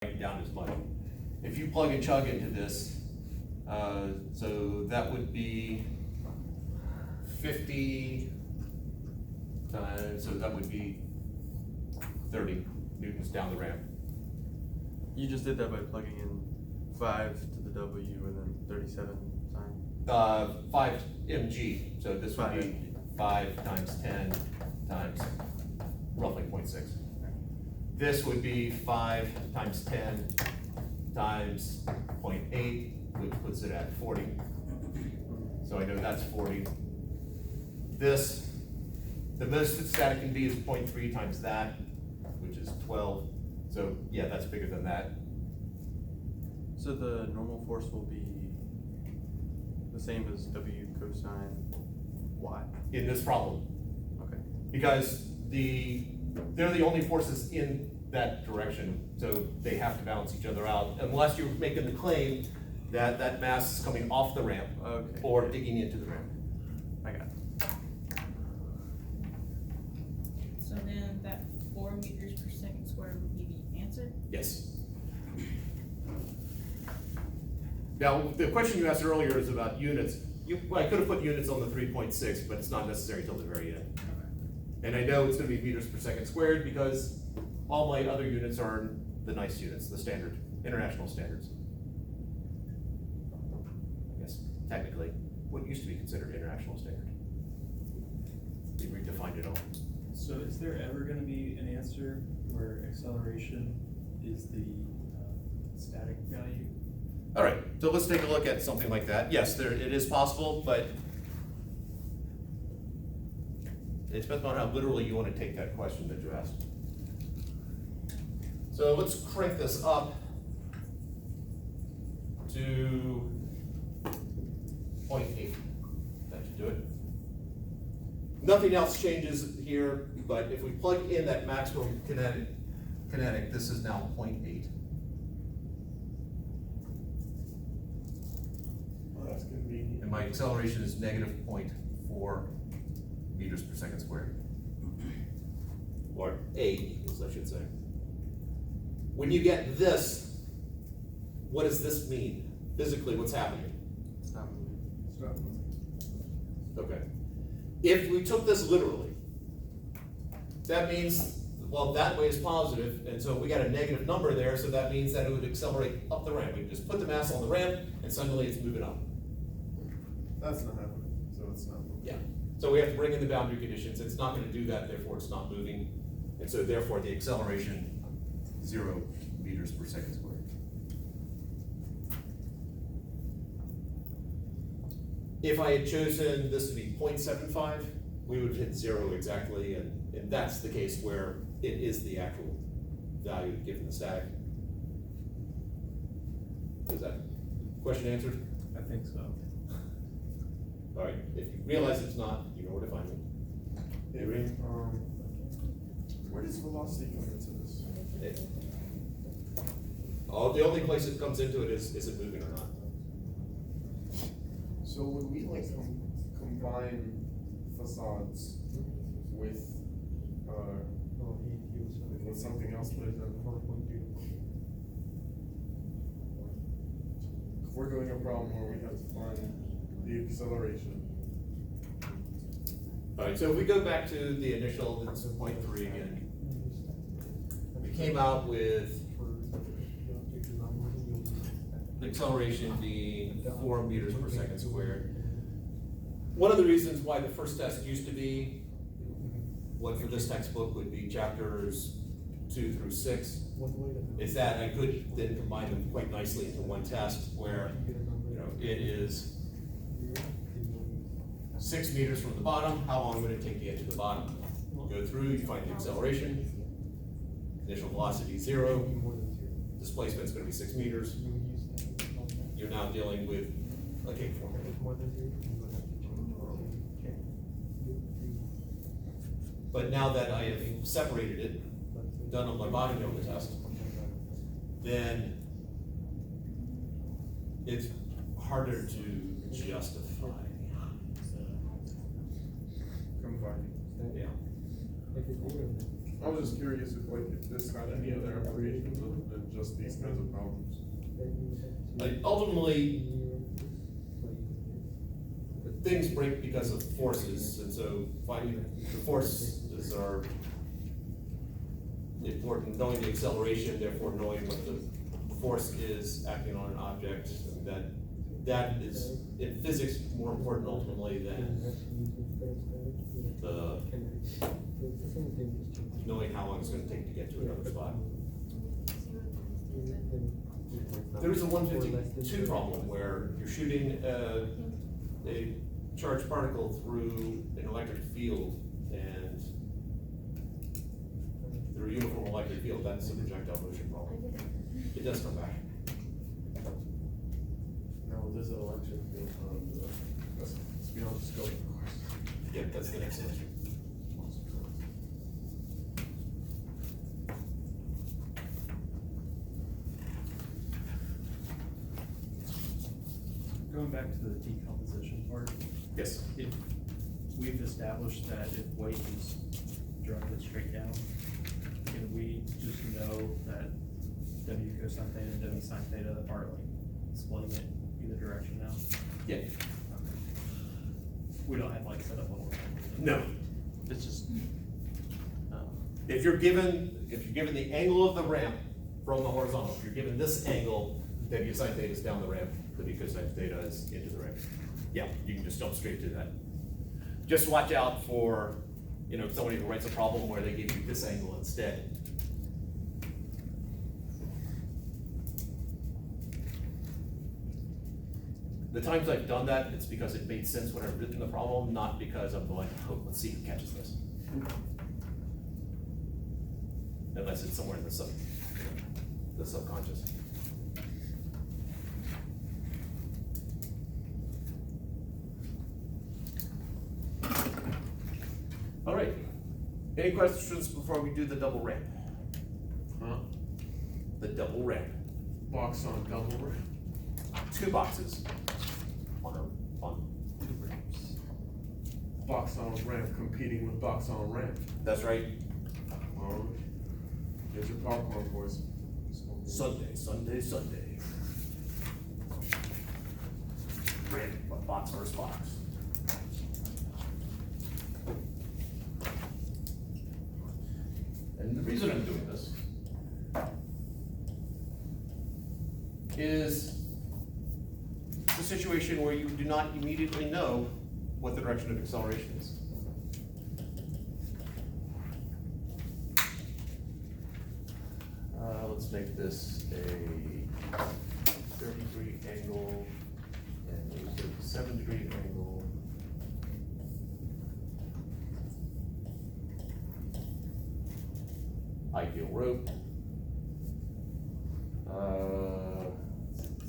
down as much. If you plug and chug into this, so that would be 50 times, so that would be 30 newtons down the ramp. You just did that by plugging in 5 to the W and then 37 sign. 5 mg, so this would be 5 times 10 times roughly 0.6. This would be 5 times 10 times 0.8, which puts it at 40. So I know that's 40. This, the most that static can be is 0.3 times that, which is 12. So yeah, that's bigger than that. So the normal force will be the same as W cosine Y. In this problem. Okay. Because they're the only forces in that direction, so they have to balance each other out, unless you're making the claim that that mass is coming off the ramp, Okay. or digging into the ramp. I got it. So then that 4 meters per second squared would be the answer? Yes. Now, the question you asked earlier is about units. I could have put units on the 3.6, but it's not necessary till the very end. And I know it's gonna be meters per second squared because all my other units are the nice units, the standard, international standards. I guess technically, what used to be considered international standard. We redefined it all. So is there ever gonna be an answer where acceleration is the static value? All right, so let's take a look at something like that. Yes, it is possible, but it depends on how literally you want to take that question that you asked. So let's crank this up to 0.8. That should do it. Nothing else changes here, but if we plug in that maximum kinetic, this is now 0.8. That's convenient. And my acceleration is negative 0.4 meters per second squared. Or A equals, I should say. When you get this, what does this mean? Physically, what's happening? It's not moving. Okay. If we took this literally, that means, well, that way is positive, and so we got a negative number there, so that means that it would accelerate up the ramp. We just put the mass on the ramp, and suddenly it's moving up. That's not happening, so it's not moving. Yeah. So we have to bring in the boundary conditions. It's not going to do that, therefore it's not moving. And so therefore the acceleration, 0 meters per second squared. If I had chosen this to be 0.75, we would hit 0 exactly, and that's the case where it is the actual value given the static. Is that question answered? I think so. All right, if you realize it's not, you know where to find me. Yeah, where does velocity come into this? The only place it comes into it is it moving or not? So would we like combine facades with something else, for example? If we're doing a problem where we have to find the acceleration. All right, so if we go back to the initial, it's 0.3 again. We came out with the acceleration being 4 meters per second squared. One of the reasons why the first test used to be, what for this textbook would be chapters 2 through 6, is that I could then combine them quite nicely into one test where, you know, it is 6 meters from the bottom. How long would it take to get to the bottom? Go through, you find the acceleration, initial velocity 0, displacement's going to be 6 meters. You're now dealing with a cake formula. But now that I have separated it, done on my bottom of the test, then it's harder to justify. Combining. Yeah. I was just curious if this had any other applications other than just these kinds of problems. Like, ultimately, things break because of forces, and so finding the forces are important, knowing the acceleration, therefore knowing what the force is acting on an object, that is, in physics, more important ultimately than the knowing how long it's gonna take to get to another spot. There is a 152 problem where you're shooting a charged particle through an electric field, and through a uniform electric field, that's a projectile motion problem. It does come back. No, there's an election being that's beyond the scope, of course. Yeah, that's the next one. Going back to the decomposition part, Yes. if we've established that if weight is directed straight down, can we just know that W cosine theta and W sine theta are like splitting it either direction now? Yeah. Okay. We don't have like set up little. No. It's just, If you're given the angle of the ramp from the horizontal, if you're given this angle, W sine theta is down the ramp, W cosine theta is into the ramp. Yeah, you can just jump straight to that. Just watch out for, somebody who writes a problem where they give you this angle instead. The times I've done that, it's because it made sense when I've written the problem, not because I'm going, oh, let's see who catches this. Unless it's somewhere in the subconscious. All right, any questions before we do the double ramp? Huh? The double ramp, Box on double ramp? 2 boxes on 2 ramps. Box on ramp competing with box on ramp. That's right, Get your popcorn, boys. Sunday. Ramp, box versus box. And the reason I'm doing this is the situation where you do not immediately know what the direction of acceleration is. Let's make this a 30-degree angle and a 37-degree angle. Ideal rope.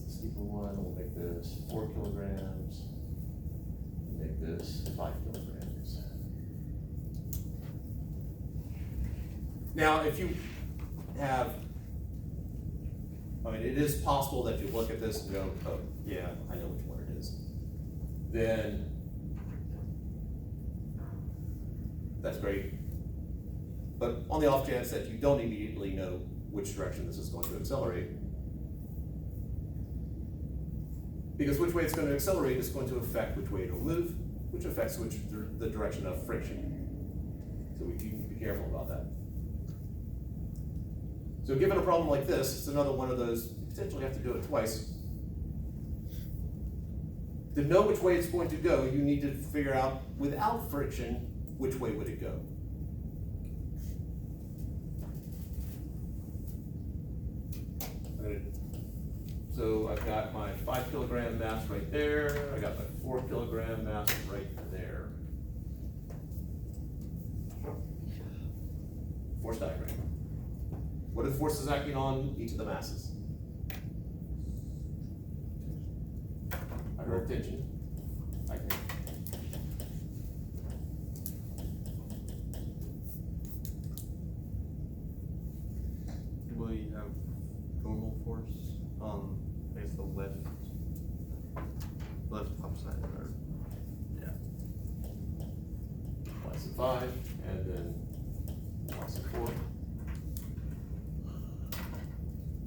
Steeper one, we'll make this 4 kilograms. Make this 5 kilograms. Now, if you have, it is possible that you look at this and go, oh, yeah, I know which one it is. Then, that's great. But on the off chance that you don't immediately know which direction this is going to accelerate, because which way it's going to accelerate is going to affect which way it'll move, which affects the direction of friction. So you need to be careful about that. So given a problem like this, it's another one of those, you potentially have to do it twice. To know which way it's going to go, you need to figure out, without friction, which way would it go. So I've got my 5 kilogram mass right there, I got my 4 kilogram mass right there. Force diagram. What are the forces acting on each of the masses? I heard tension, I think. Will you have normal force on, I guess, the left top side, or, yeah. Plus 5, and then plus So 4.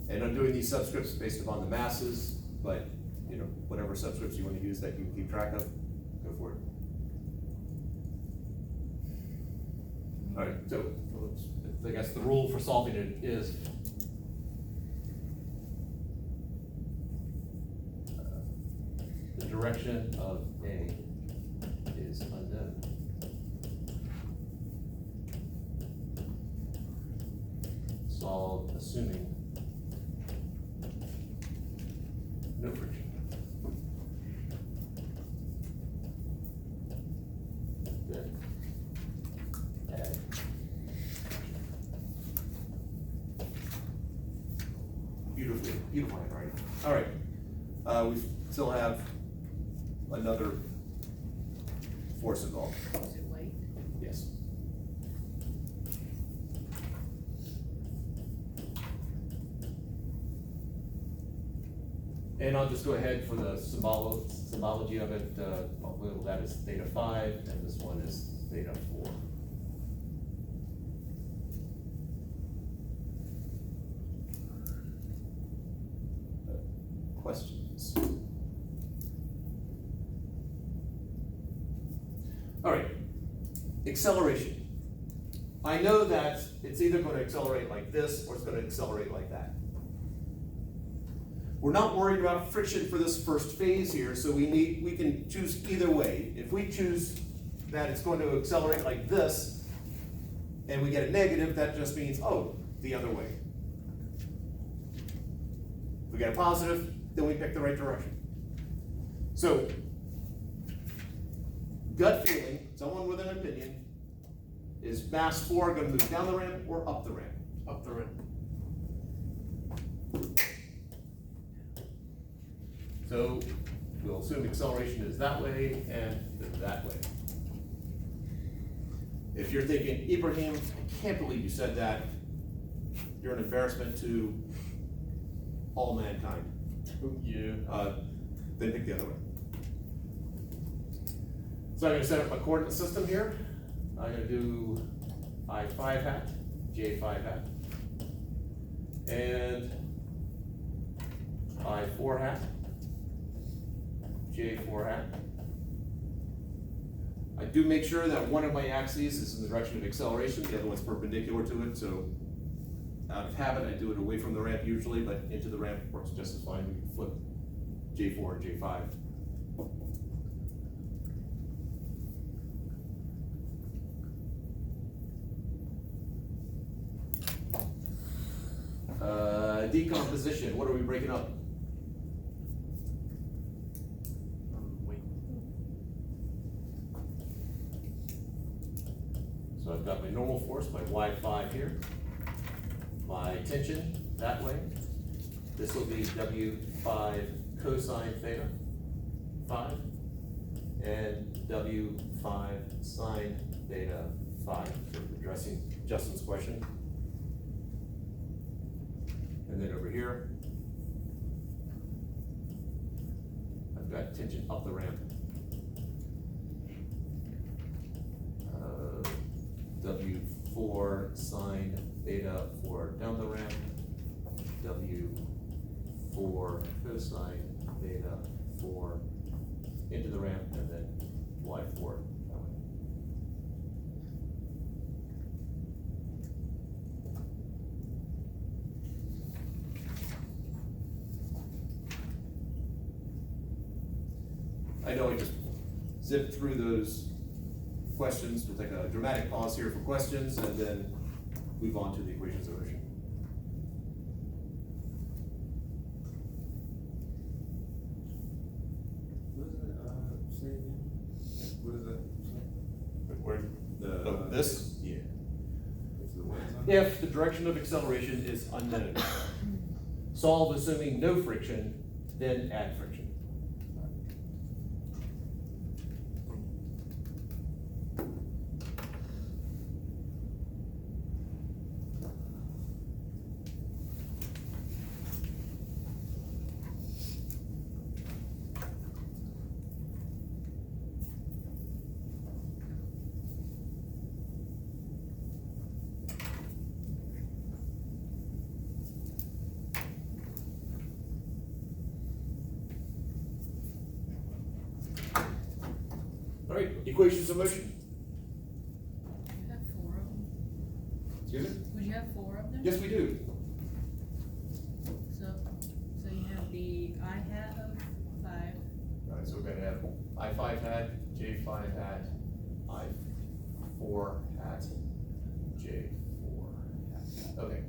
And I'm doing these subscripts based upon the masses, but, you know, whatever subscripts you want to use that you can keep track of, go for it. All right, so I guess the rule for solving it is the direction of A is unknown. Solve assuming no friction. Then add. Beautiful handwriting. All right, we still have another force involved. Is it weight? Yes. And I'll just go ahead for the symbology of it. I'll label that as theta 5, and this one is theta 4. Questions? All right, acceleration. I know that it's either going to accelerate like this or it's going to accelerate like that. We're not worried about friction for this first phase here, so we can choose either way. If we choose that it's going to accelerate like this, and we get a negative, that just means, oh, the other way. If we get a positive, then we pick the right direction. So, gut feeling, someone with an opinion, is mass 4 going to move down the ramp or up the ramp? Up the ramp. So we'll assume acceleration is that way and that way. If you're thinking, Ibrahim, I can't believe you said that, you're an embarrassment to all mankind. Yeah. Then pick the other way. So I'm going to set up my coordinate system here. I'm going to do I5 hat, J5 hat, and I4 hat, J4 hat. I do make sure that one of my axes is in the direction of acceleration, the other one's perpendicular to it, so out of habit, I do it away from the ramp usually, but into the ramp works just as fine. We can flip J4 and J5. Decomposition, what are we breaking up? Wait. So I've got my normal force, my Y5 here, my tension that way. This will be W5 cosine theta 5, and W5 sine theta 5, so addressing Justin's question. And then over here, I've got tension up the ramp. W4 sine theta for down the ramp, W4 cosine theta for into the ramp, and then Y4 that way. I know I just zipped through those questions. We'll take a dramatic pause here for questions and then move on to the equation solution. What is it, say again? What is that? Where? This? Yeah. It's the what sign? If the direction of acceleration is unknown. Solve assuming no friction, then add friction. All right, equations of motion. You have 4 of them? Excuse me? Would you have 4 of them? Yes, we do. So you have the I hat of 5. All right, so we're gonna have I5 hat, J5 hat, I4 hat, J4 hat. Okay.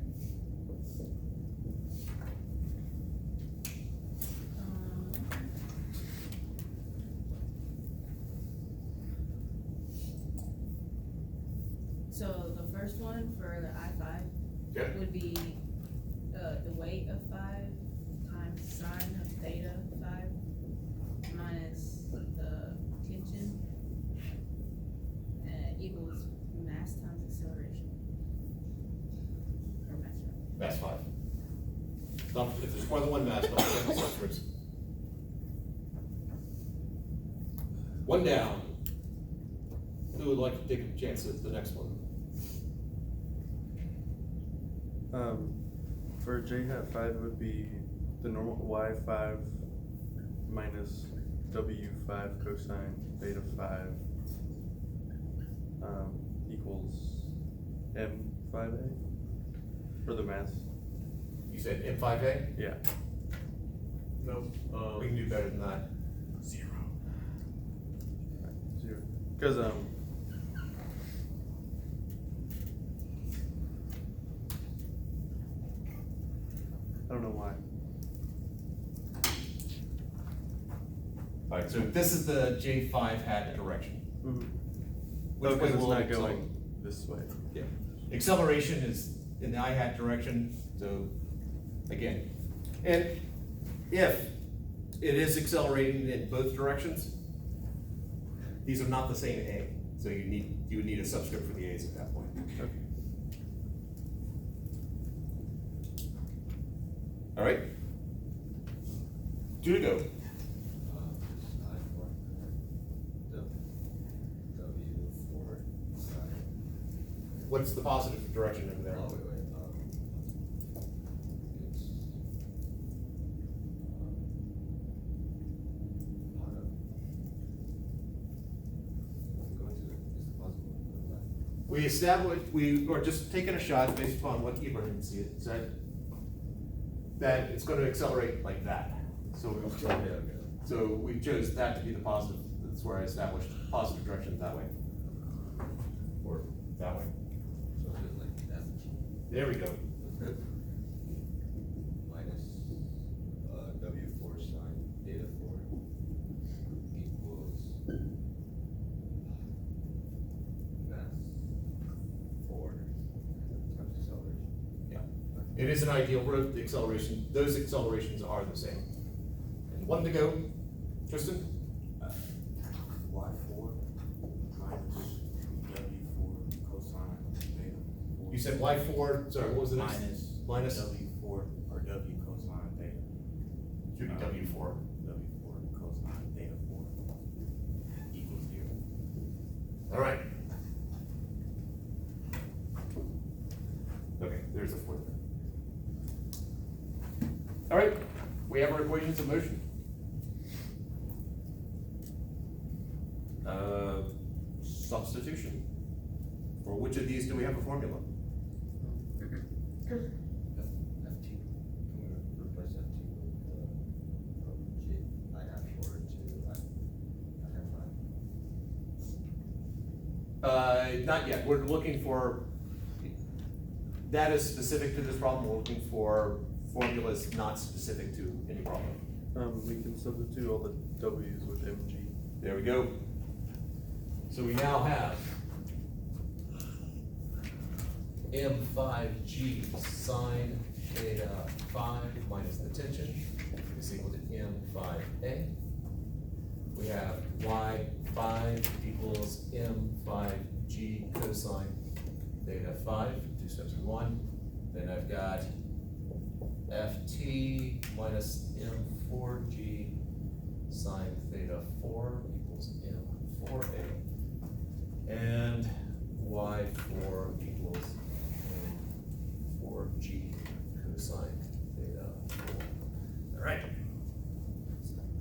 So the first one for the I5 Yeah. would be the weight of 5 times sine of theta 5 minus the tension equals mass times acceleration. Or mass. Mass 5. If there's more than one mass, don't forget the subscripts. One down. Who would like to take a chance at the next one? For J hat 5, it would be the normal Y5 minus W5 cosine beta 5 equals M5A for the mass. You said M5A? Yeah. No, We can do better than that. 0. 0. Because I don't know why. Alright, so this is the J5 hat direction. Mm-hmm. Which Oh, way because it's will not it accelerate? going this way. Yeah. Acceleration is in the I hat direction, so again, and if it is accelerating in both directions, these are not the same A, so you would need a subscript for the A's at that point. Okay. All right? 2 to go. W4 sine. What's the positive direction over there? Oh, wait, it's, hold up. Going to, is the possible left? We established, we are just taking a shot based upon what Ibrahim said, that it's gonna accelerate like that. Okay. So we chose that to be the positive, that's where I established positive direction that way. Or that way. So it's like that. There we go. Minus, W4 sine theta 4 equals mass 4 times acceleration. Yeah. It is an ideal road, the acceleration, those accelerations are the same. And 1 to go, Tristan? Y4 minus W4 cosine beta 4. You said Y4, sorry, what was the next? Minus? W4 or W cosine theta. Should be W4. W4 cosine theta 4 equals 0. All right. Okay, there's the 4th. All right, we have our equations of motion. Substitution. For which of these do we have a formula? FT, can we replace FT with, G, I have 4 to, I have 5? Not yet, we're looking for, that is specific to this problem, we're looking for formulas not specific to any problem. We can substitute all the W's with MG. There we go. So we now have M5G sine theta 5 minus the tension is equal to M5A. We have Y5 equals M5G cosine theta 5, 2 steps in 1. Then I've got FT minus M4G sine theta 4 equals M4A. And Y4 equals M4G cosine theta 4. All right.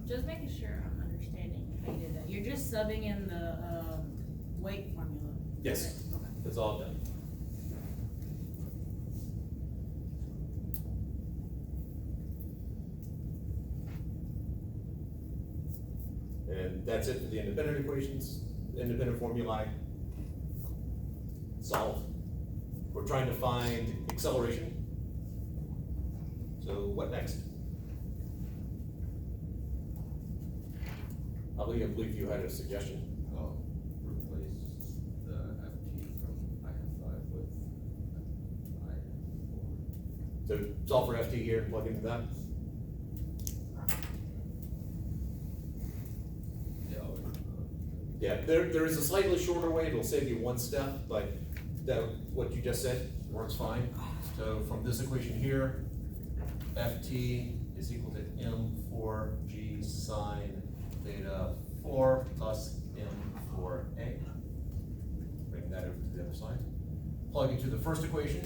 Just making sure I'm understanding how you did that. You're you're just subbing in the, weight formula. Yes. Okay. That's all done. And that's it for the independent equations, independent formulae. Solved. We're trying to find acceleration. So what next? I believe you had a suggestion. Replace the FT from IF5 with IF4. So solve for FT here, plug into that. Yeah, Yeah, there is a slightly shorter way, it'll save you one step, but what you just said works fine. So from this equation here, Ft is equal to M4G sine theta 4 plus M4A. Bring that over to the other side. Plug into the first equation,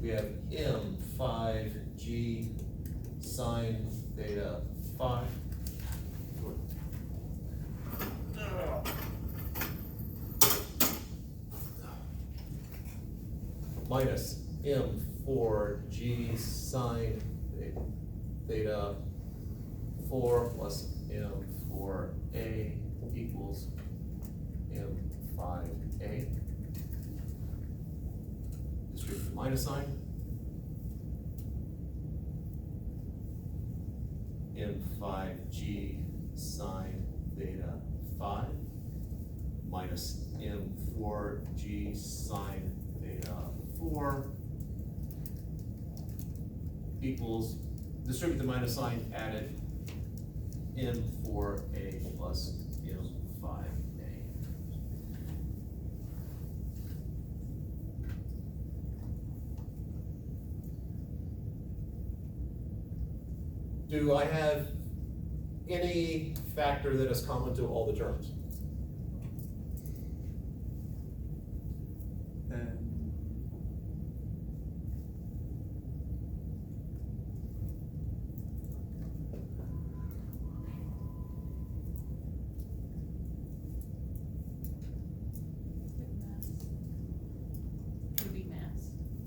we have M5G sine theta 5. Minus M4G sine theta 4 plus M4A equals M5A. Distribute the minus sign. M5G sine theta 5 minus M4G sine theta 4 equals, distribute the minus sign, added M4A plus M5A. Do I have any factor that is common to all the terms? And